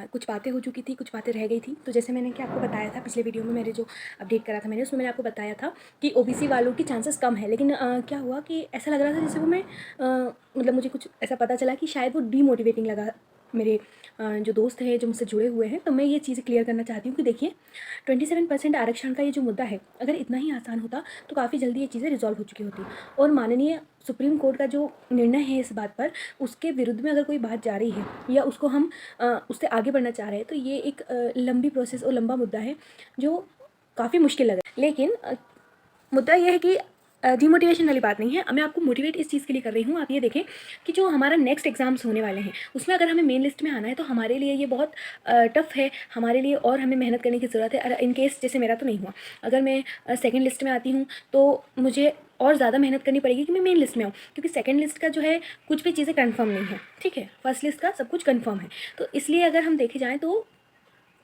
कुछ बातें हो चुकी थी, कुछ बातें रह गई थी। तो जैसे मैंने कि आपको बताया था पिछले वीडियो में, मेरे जो अपडेट करा था मैंने, उसमें मैंने आपको बताया था कि ओबीसी वालों की चांसेस कम है। लेकिन क्या हुआ कि ऐसा लग रहा था जैसे वो मैं मतलब मुझे कुछ ऐसा पता चला कि शायद वो डीमोटिवेटिंग लगा मेरे जो दोस्त हैं, जो मुझसे जुड़े हुए हैं। तो मैं ये चीज़ें क्लियर करना चाहती हूँ कि देखिए 27% आरक्षण का ये जो मुद्दा है, अगर इतना ही आसान होता तो काफ़ी जल्दी ये चीज़ें रिजॉल्व हो चुकी होती। और माननीय सुप्रीम कोर्ट का जो निर्णय है इस बात पर, उसके विरुद्ध में अगर कोई बात जा रही है या उसको हम उससे आगे बढ़ना चाह रहे हैं, तो ये एक लंबी प्रोसेस और लंबा मुद्दा है जो काफ़ी मुश्किल लग रहा है। लेकिन मुद्दा ये है कि डिमोटिवेशन वाली बात नहीं है। मैं आपको मोटिवेट इस चीज़ के लिए कर रही हूँ, आप ये देखें कि जो हमारा नेक्स्ट एग्ज़ाम्स होने वाले हैं, उसमें अगर हमें मेन लिस्ट में आना है तो हमारे लिए ये बहुत टफ़ है हमारे लिए, और हमें मेहनत करने की ज़रूरत है। अगर इन केस जैसे मेरा तो नहीं हुआ, अगर मैं सेकंड लिस्ट में आती हूँ तो मुझे और ज़्यादा मेहनत करनी पड़ेगी कि मैं मेन लिस्ट में आऊँ, क्योंकि सेकंड लिस्ट का जो है कुछ भी चीज़ें कंफर्म नहीं है, ठीक है। फर्स्ट लिस्ट का सब कुछ कंफर्म है। तो इसलिए अगर हम देखे जाएँ तो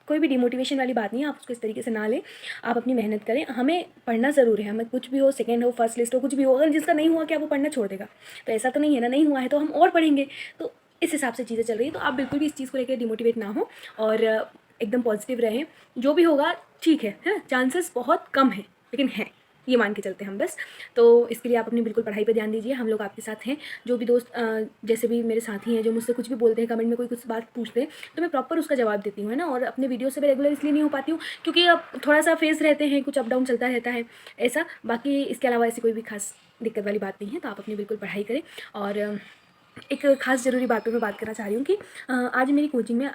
कोई भी डिमोटिवेशन वाली बात नहीं है, आप उसको इस तरीके से ना लें। आप अपनी मेहनत करें, हमें पढ़ना ज़रूर है, हमें कुछ भी हो, सेकंड हो, फर्स्ट लिस्ट हो, कुछ भी हो। अगर जिसका नहीं हुआ क्या वो पढ़ना छोड़ देगा? तो ऐसा तो नहीं है ना, नहीं हुआ है तो हम और पढ़ेंगे। तो इस हिसाब से चीज़ें चल रही हैं। तो आप बिल्कुल भी इस चीज़ को लेकर डिमोटिवेट ना हो और एकदम पॉजिटिव रहें। जो भी होगा ठीक है ना, चांसेस बहुत कम है लेकिन है, ये मान के चलते हैं हम बस। तो इसके लिए आप अपनी बिल्कुल पढ़ाई पे ध्यान दीजिए, हम लोग आपके साथ हैं। जो भी दोस्त जैसे भी मेरे साथी हैं जो मुझसे कुछ भी बोलते हैं, कमेंट में कोई कुछ बात पूछते हैं, तो मैं प्रॉपर उसका जवाब देती हूँ, है ना। और अपने वीडियो से मैं रेगुलर इसलिए नहीं हो पाती हूँ क्योंकि अब थोड़ा सा फेस रहते हैं, कुछ अप डाउन चलता रहता है ऐसा। बाकी इसके अलावा ऐसी कोई भी खास दिक्कत वाली बात नहीं है। तो आप अपनी बिल्कुल पढ़ाई करें। और एक खास ज़रूरी बात पे मैं बात करना चाह रही हूँ कि आज मेरी कोचिंग में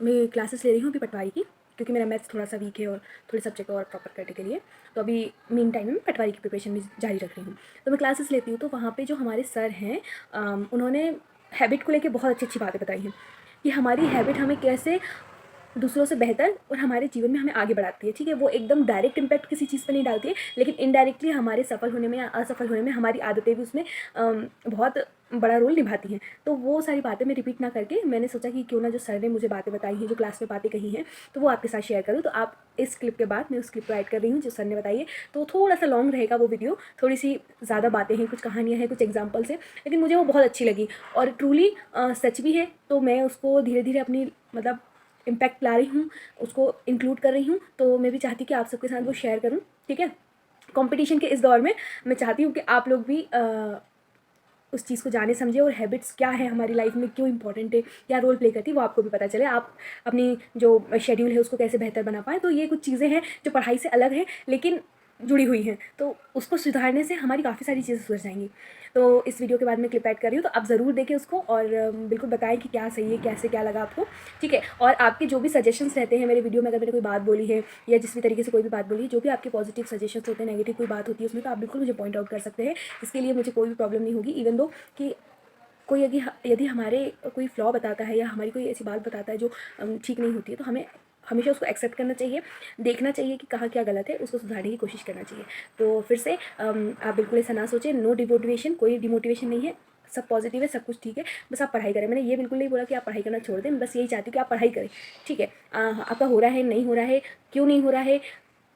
मैं क्लासेस ले रही हूँ अभी पटवारी की, क्योंकि मेरा मैथ्स थोड़ा सा वीक है और थोड़े सब्जेक्ट और प्रॉपर करने के लिए। तो अभी मीन टाइम में मैं पटवारी की प्रिपरेशन भी जारी रख रही हूँ। तो मैं क्लासेस लेती हूँ, तो वहाँ पे जो हमारे सर हैं उन्होंने हैबिट को लेके बहुत अच्छी अच्छी बातें बताई हैं कि हमारी हैबिट हमें कैसे दूसरों से बेहतर और हमारे जीवन में हमें आगे बढ़ाती है, ठीक है। वो एकदम डायरेक्ट इम्पैक्ट किसी चीज़ पर नहीं डालती है, लेकिन इनडायरेक्टली हमारे सफल होने में या असफल होने में हमारी आदतें भी उसमें बहुत बड़ा रोल निभाती हैं। तो वो सारी बातें मैं रिपीट ना करके मैंने सोचा कि क्यों ना जो सर ने मुझे बातें बताई हैं, जो क्लास में बातें कही हैं, तो वो आपके साथ शेयर करूँ। तो आप इस क्लिप के बाद मैं उस क्लिप को ऐड कर रही हूँ जो सर ने बताई है। तो थोड़ा सा लॉन्ग रहेगा वो वीडियो, थोड़ी सी ज़्यादा बातें हैं, कुछ कहानियाँ हैं, कुछ एग्जाम्पल्स हैं, लेकिन मुझे वो बहुत अच्छी लगी और ट्रूली सच भी है। तो मैं उसको धीरे धीरे अपनी मतलब इम्पैक्ट ला रही हूँ, उसको इंक्लूड कर रही हूँ। तो मैं भी चाहती हूँ कि आप सबके साथ वो शेयर करूँ, ठीक है। कंपटीशन के इस दौर में मैं चाहती हूँ कि आप लोग भी उस चीज़ को जाने समझे और हैबिट्स क्या है हमारी लाइफ में, क्यों इंपॉर्टेंट है, क्या रोल प्ले करती है, वो आपको भी पता चले। आप अपनी जो शेड्यूल है उसको कैसे बेहतर बना पाएँ। तो ये कुछ चीज़ें हैं जो पढ़ाई से अलग है लेकिन जुड़ी हुई हैं, तो उसको सुधारने से हमारी काफ़ी सारी चीज़ें सुधर जाएंगी। तो इस वीडियो के बाद मैं क्लिप ऐड कर रही हूँ, तो आप ज़रूर देखें उसको और बिल्कुल बताएं कि क्या सही है, कैसे क्या लगा आपको, ठीक है। और आपके जो भी सजेशंस रहते हैं मेरे वीडियो में, अगर मैंने कोई बात बोली है या जिस भी तरीके से कोई भी बात बोली है, जो भी आपके पॉजिटिव सजेशंस होते हैं, नेगेटिव कोई बात होती है उसमें, तो आप बिल्कुल मुझे पॉइंट आउट कर सकते हैं। इसके लिए मुझे कोई भी प्रॉब्लम नहीं होगी। इवन दो कि कोई यदि हमारे कोई फ्लॉ बताता है या हमारी कोई ऐसी बात बताता है जो ठीक नहीं होती है, तो हमें हमेशा उसको एक्सेप्ट करना चाहिए, देखना चाहिए कि कहाँ क्या गलत है, उसको सुधारने की कोशिश करना चाहिए। तो फिर से आप बिल्कुल ऐसा ना सोचें, नो डिमोटिवेशन, कोई डिमोटिवेशन नहीं है, सब पॉजिटिव है, सब कुछ ठीक है। बस आप पढ़ाई करें। मैंने ये बिल्कुल नहीं बोला कि आप पढ़ाई करना छोड़ दें, बस यही चाहती हूँ कि आप पढ़ाई करें, ठीक है। आपका हो रहा है, नहीं हो रहा है, क्यों नहीं हो रहा है,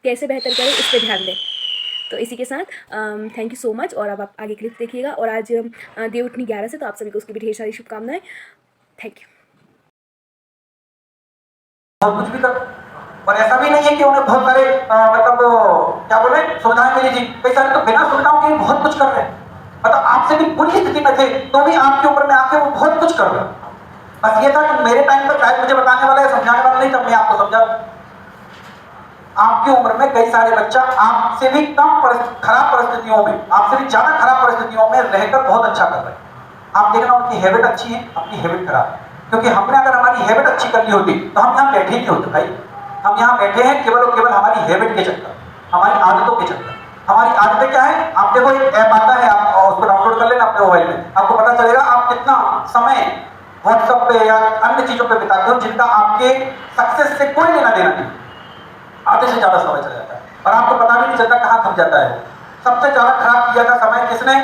कैसे बेहतर करें, इस पर ध्यान दें। तो इसी के साथ थैंक यू सो मच। और अब आप आगे क्लिप देखिएगा। और आज देवउठनी 11 से, तो आप सभी को उसकी भी ढेर सारी शुभकामनाएं। Thank you. बहुत कुछ भी कर, और ऐसा भी नहीं है कि उन्हें बहुत सारे मतलब क्या बोले सुविधाएं मिली थी। कई सारे तो बिना सुविधाओं के बहुत कुछ कर रहे हैं, मतलब आपसे भी बुरी स्थिति में थे तो भी आपके ऊपर में आके वो बहुत कुछ कर रहे हैं। बस ये था कि मेरे टाइम पर शायद मुझे बताने वाला है, समझाने वाला नहीं था, मैं आपको समझा। आपकी उम्र में कई सारे बच्चा आपसे भी कम खराब परिस्थितियों में, आपसे भी ज्यादा खराब परिस्थितियों में रहकर बहुत अच्छा कर रहे हैं। आप देखना उनकी हैबिट अच्छी है, अपनी हैबिट खराब है। क्योंकि हमने अगर हमारी हैबिट अच्छी करनी होती तो हम यहाँ बैठे नहीं होते भाई। हम यहाँ बैठे हैं केवल और केवल हमारी हैबिट के चक्कर, हमारी आदतों के चक्कर। हमारी आदतें क्या है? आप देखो एक ऐप आता है, आप उसको डाउनलोड कर लेना अपने मोबाइल में, आपको पता चलेगा आप कितना समय व्हाट्सएप पे या अन्य चीजों पे बिताते हो जिनका आपके सक्सेस से कोई लेना देना नहीं। आधे से ज्यादा समय चला जाता है और आपको पता भी नहीं चलता कहां थक जाता है। सबसे ज्यादा खराब किया था समय किसने?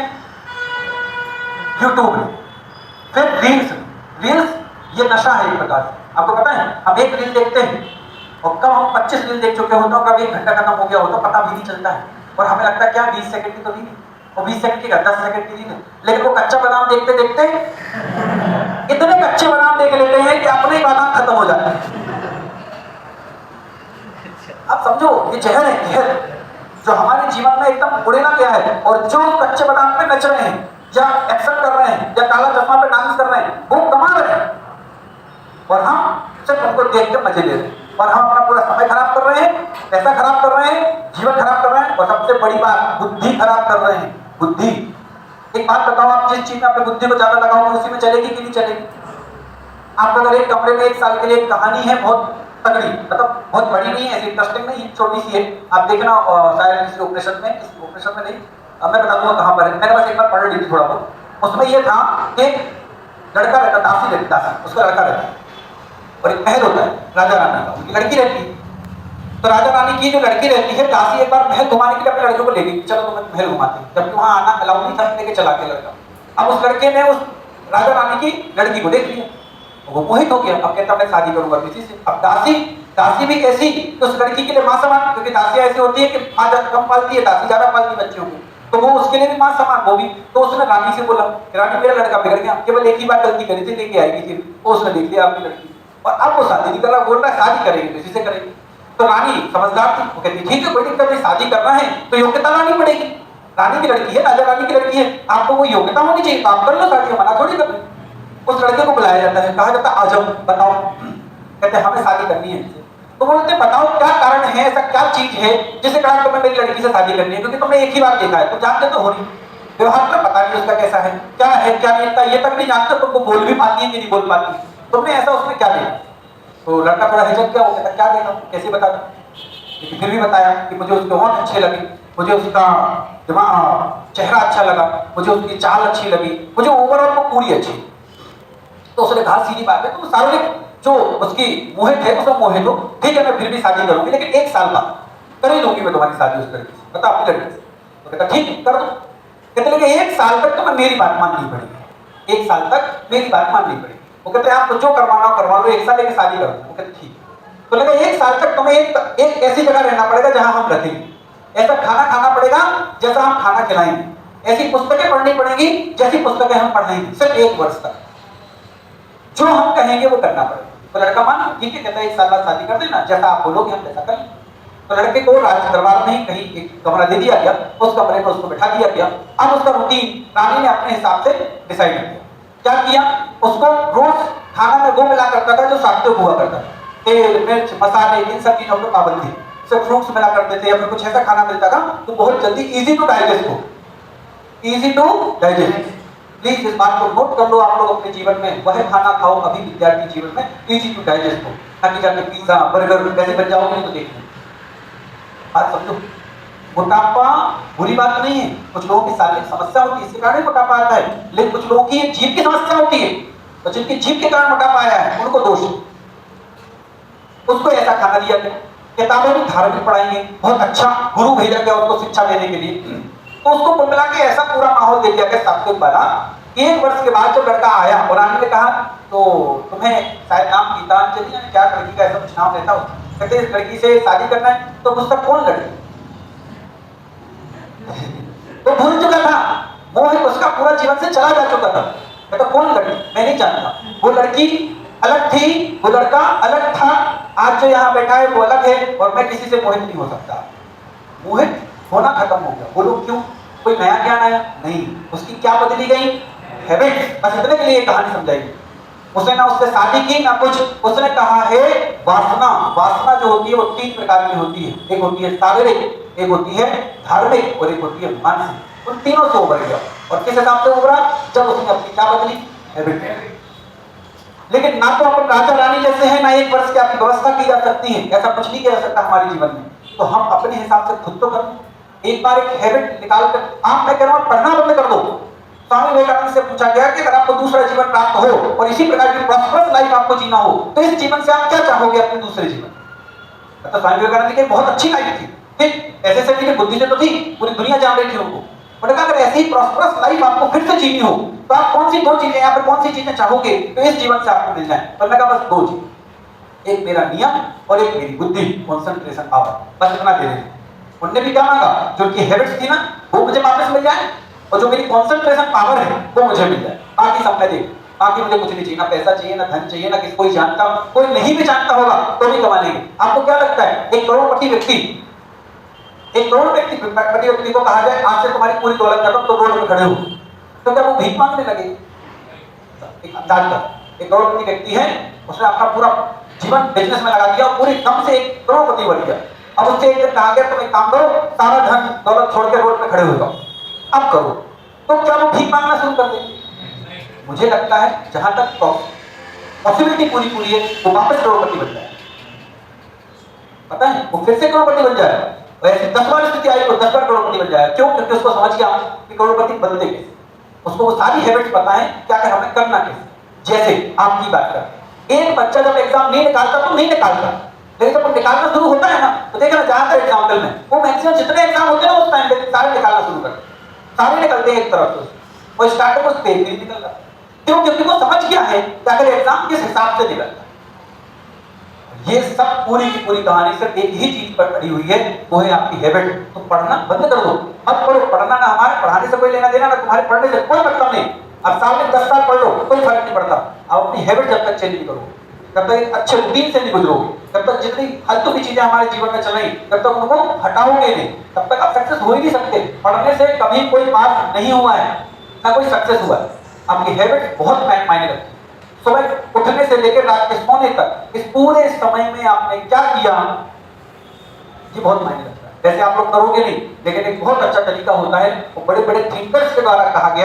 यूट्यूब ने। फिर रील्स। रील्स ये नशा है एक प्रकार से। आपको पता है हम एक रील देखते हैं और कब हम 25 रील देख चुके होते हैं, कब 1 घंटा खत्म हो गया हो तो पता भी नहीं चलता है। और हमें लगता है क्या 20 सेकंड की तो रील है, और 20 सेकंड की 10 सेकंड की रील है, लेकिन वो कच्चा बादाम देखते देखते इतने कच्चे बादाम देख लेते हैं कि अपने ही बादाम खत्म हो जाते हैं। आप समझो, ये जहर है, जहर जो हमारे जीवन में एकदम उड़ेना गया है। और जो कच्चे बादाम पे नच रहे हैं या एक्शन कर रहे हैं या काला चश्मा पे डांस कर रहे हैं, वो कमा रहे हैं और हम सिर्फ उनको देख के मजे ले रहे हैं। और हम अपना पूरा समय खराब कर रहे हैं, पैसा खराब कर रहे हैं, जीवन खराब कर रहे हैं, और सबसे बड़ी बात बुद्धि खराब कर रहे हैं। बुद्धि, एक बात बताओ, आप जिस चीज में अपनी बुद्धि को ज्यादा लगाओगे उसी में चलेगी कि नहीं चलेगी? आपको अगर एक कमरे में 1 साल के लिए एक कहानी है बहुत तगड़ी, मतलब बहुत बड़ी नहीं है, ऐसी इंटरेस्टिंग नहीं है, छोटी सी है, आप देखना शायद किसी ऑपरेशन में नहीं, मैं बता दूंगा कहां पर है, मैंने बस एक बार पढ़ ली थी थोड़ा बहुत। उसमें यह था कि लड़का रहता, दासी उसका लड़का रहता है और एक महल होता है राजा रानी का, उनकी लड़की रहती है। तो राजा रानी की जो लड़की रहती है, दासी एक बार महल घुमाने के लिए अपने लड़के को ले गई, चलो तुम्हें महल घुमाते हैं, जबकि वहां आना अलाउ नहीं था, लेके चला गया लड़का। अब उस लड़के ने उस राजा रानी की लड़की को देख लिया, वो मोहित हो गया, अब कहता मैं शादी करूंगा किसी से। अब दासी भी कैसी, तो उस लड़की के लिए मां समान, क्योंकि दासियां ऐसी होती है कि मां कम पालती है, दासी ज्यादा पालती बच्चों को, तो वो उसके लिए भी मां समान, वो भी। तो उसने रानी से बोला, रानी मेरा लड़का बिगड़ गया, केवल एक ही बार गलती करी थी, लेके आएगी थी, वो उसने देख लिया आपकी लड़की, और अब वो शादी नहीं कर रहा, बोल रहा शादी करेगी किसी से करेगी। तो रानी समझदार थी, वो कहती ठीक है कोई दिक्कत नहीं, शादी करना है तो योग्यता लानी पड़ेगी, रानी की लड़की है, राजा रानी की लड़की है, आपको वो योग्यता होनी चाहिए, आप कर लो शादी, मना थोड़ी कर। उस लड़के को बुलाया जाता है, कहा जाता है आ जाओ बताओ, कहते हैं हमें शादी करनी है। तो बोलते बताओ क्या कारण है, ऐसा क्या चीज है जिसके कारण तुम्हें मेरी लड़की से शादी करनी है, क्योंकि तुमने एक ही बार देखा है, तुम जानते तो हो नहीं, व्यवहार में पता नहीं उसका कैसा है, क्या है क्या नहीं था, ये तक नहीं जानते, तुमको बोल भी पाती है कि नहीं बोल पाती, तुमने ऐसा उसमें क्या देखा? तो लड़का थोड़ा हिचक गया, वो कहता क्या देखा, कैसे बता, लेकिन फिर भी बताया कि मुझे उसके होंठ अच्छे लगे, मुझे उसका दिमाग चेहरा अच्छा लगा, मुझे उसकी चाल अच्छी लगी, मुझे ओवरऑल वो पूरी अच्छी। तो उसने कहा सीधी बात है, तुम शारीरिक जो उसकी मोहित है उसको मोहित हो, ठीक है मैं फिर भी शादी करूंगी, लेकिन 1 साल बाद कर ही दूंगी मैं तुम्हारी शादी उस लड़की से, बता अपनी लड़की से। तो कहता ठीक है कर दो। कहते लगे 1 साल तक तुम्हें मेरी बात माननी पड़ेगी, 1 साल तक मेरी बात माननी पड़ेगी। वो कहते आप जो करवाना करवा लो, 1 साल लेके शादी करो। वो कहते ठीक है। तो लगा 1 साल तक तुम्हें एक ऐसी जगह रहना पड़ेगा जहां हम रखेंगे, ऐसा खाना खाना पड़ेगा जैसा हम खाना खिलाएंगे, ऐसी पुस्तकें पढ़नी पड़ेगी जैसी पुस्तकें हम पढ़ाएंगे, सिर्फ 1 वर्ष तक जो हम कहेंगे वो करना पड़ेगा। तो लड़का मान ठीक है, कहता है 1 साल बाद शादी कर देना, जैसा आप बोलोगे हम वैसा करेंगे। तो लड़के को राज दरबार में कहीं एक कमरा दे दिया गया, उस कमरे में उसको बैठा दिया गया। अब उसका रूटीन रानी ने अपने हिसाब से डिसाइड कर दिया। क्या किया, उसको रोज खाना में वो मिला करता था जो सात्विक हुआ करता था, तेल मिर्च मसाले इन सब चीजों पर पाबंदी, सिर्फ फ्रूट्स मिला करते थे या फिर कुछ ऐसा खाना मिलता था तो बहुत जल्दी इजी टू डाइजेस्ट हो, इजी टू डाइजेस्ट। प्लीज इस बात को नोट कर लो आप लोग अपने जीवन में, वह खाना खाओ अभी विद्यार्थी जीवन में इजी टू डाइजेस्ट हो, ताकि जाके पिज्जा बर्गर कैसे बन जाओगे तो देखो। बात समझो, मोटापा बुरी बात नहीं है, कुछ लोगों की शारीरिक समस्या होती है इसके कारण मोटापा आता है, लेकिन कुछ लोगों की जीभ की समस्या होती है, तो जिनकी जीभ के कारण मोटापा आया है उनको दोष है। उसको ऐसा खाना दिया गया, किताबें भी धार्मिक पढ़ाएंगे, बहुत अच्छा गुरु भेजा गया उसको शिक्षा देने के लिए, तो उसको कुल मिला के ऐसा पूरा माहौल दे दिया गया सात्विक वाला। 1 वर्ष के बाद जब लड़का आया और रानी ने कहा तो तुम्हें शायद नाम गीतांजलि या क्या लड़की का ऐसा कुछ नाम रहता हो, कहते इस लड़की से शादी करना है, तो मुझसे कौन लड़की, तो भूल चुका था, मोह उसका पूरा जीवन से चला जा चुका था। कहता कौन लड़की, मैं नहीं जानता, वो लड़की अलग थी, वो लड़का अलग था, आज जो यहाँ बैठा है वो अलग है, और मैं किसी से मोहित नहीं हो सकता। मोहित होना खत्म हो गया। बोलो क्यों, कोई नया ज्ञान आया नहीं, उसकी क्या बदली गई, हैबिट। बस इतने के लिए कहानी समझाएगी। उसने ना उससे शादी की ना कुछ, उसने कहा है वासना, वासना जो होती है वो 3 प्रकार की होती है, एक होती है शारीरिक, एक होती है धार्मिक और एक होती है मानसिक। उन तीनों से उभर गया, और किस हिसाब से उभरा, जब उसने अपनी क्या बदली, हैबिट। लेकिन ना तो अपन राजा रानी जैसे हैं, ना 1 वर्ष की आपकी व्यवस्था की जा सकती है, ऐसा कुछ नहीं किया जा सकता हमारे जीवन में। तो हम अपने हिसाब से खुद तो करें, एक बार एक हैबिट निकाल कर, आप मैं कह रहा हूं पढ़ना बंद कर दो। स्वामी विवेकानंद से पूछा गया कि अगर आपको दूसरा जीवन प्राप्त हो और इसी प्रकार की प्रॉस्परस लाइफ आपको जीना हो तो इस जीवन से आप क्या चाहोगे अपने दूसरे जीवन। तो स्वामी विवेकानंद की बहुत अच्छी लाइफ थी, ठीक ऐसे सभी की बुद्धि से तो थी, पूरी दुनिया जान रही थी उनको। उन्होंने कहा अगर ऐसी प्रॉस्परस लाइफ आपको फिर से जीनी हो तो आप कौन सी 2 चीजें या फिर कौन सी चीजें चाहोगे तो इस जीवन से आपको मिल जाए। तो उन्होंने कहा बस 2 चीज, एक मेरा नियम और एक मेरी बुद्धि, कॉन्सेंट्रेशन पावर, बस इतना दे देंगे। उन्होंने भी क्या मांगा, जो उनकी हैबिट्स थी ना वो मुझे वापस मिल जाए, और जो मेरी कॉन्सेंट्रेशन पावर है वो मुझे मिल जाए, बाकी सब मैं देख। बाकी मुझे कुछ नहीं चाहिए, ना पैसा चाहिए, ना धन चाहिए, ना किसी कोई जानता, कोई नहीं भी जानता होगा तो भी कमा लेंगे। आपको क्या लगता है एक करोड़पति व्यक्ति को कहा जाए आज से तुम्हारी पूरी दौलत खत्म, तो रोड में खड़े हो, तो क्या वो भीख मांगने लगे? एक अंदाज कर, एक करोड़पति व्यक्ति है, उसने अपना पूरा जीवन बिजनेस में लगा दिया और पूरी दम से एक करोड़पति बन गया। अब उससे एक दिन कहा गया तुम एक काम करो, सारा धन दौलत छोड़ के रोड पे खड़े हो जाओ, अब करो, तो क्या वो भीख मांगना शुरू कर देंगे? मुझे लगता है जहां तक पॉसिबिलिटी पूरी है वो वापस करोड़पति बन जाए, पता है वो फिर से करोड़पति बन जाए, और ऐसी 10 बार स्थिति आई तो 10 बार करोड़पति बन जाए। क्यों? क्योंकि उसको समझ गया कि करोड़पति बनते कैसे, उसको वो सारी हैबिट्स पता है क्या कर हमें करना कैसे। जैसे आपकी बात कर, एक बच्चा जब एग्जाम नहीं निकालता तो नहीं निकालता, लेकिन जब निकालना शुरू होता है ना तो देखना ज्यादातर एग्जाम्पल में वो मैक्सिमम जितने एग्जाम होते हैं ना उस टाइम पे सारे निकालना शुरू करते हैं, सारे निकलते हैं एक तरफ से, और स्टार्टिंग में पेज नहीं निकलता। क्यों? क्योंकि वो समझ गया है कि अगर एग्जाम किस हिसाब से निकलता है। ये सब पूरी की पूरी कहानी सिर्फ एक ही चीज पर खड़ी हुई है, वो है आपकी हैबिट। तो पढ़ना बंद कर दो, मत पढ़ो, पढ़ना ना हमारे पढ़ाने से कोई लेना देना, ना तुम्हारे पढ़ने से कोई मतलब नहीं। अब साल में 10 साल पढ़ लो कोई फर्क नहीं पड़ता। अब अपनी हैबिट जब तक चेंज नहीं करोगे, तब तक एक अच्छे रूटीन से नहीं गुजरोगे, तब तक जितनी फालतू की चीजें हमारे जीवन में चल रही तब तक उनको हटाओगे नहीं, तब तक आप सक्सेस हो ही नहीं सकते। पढ़ने से कभी कोई पास नहीं हुआ है, ना कोई सक्सेस हुआ है। आपकी हैबिट बहुत मायने रखती है। सुबह उठने से लेकर रात के सोने तक इस पूरे समय में आपने क्या किया ये बहुत मायने रखता है। वैसे आप लोग करोगे नहीं, लेकिन एक बहुत अच्छा तरीका होता है, वो बड़े बड़े थिंकर्स के द्वारा कहा गया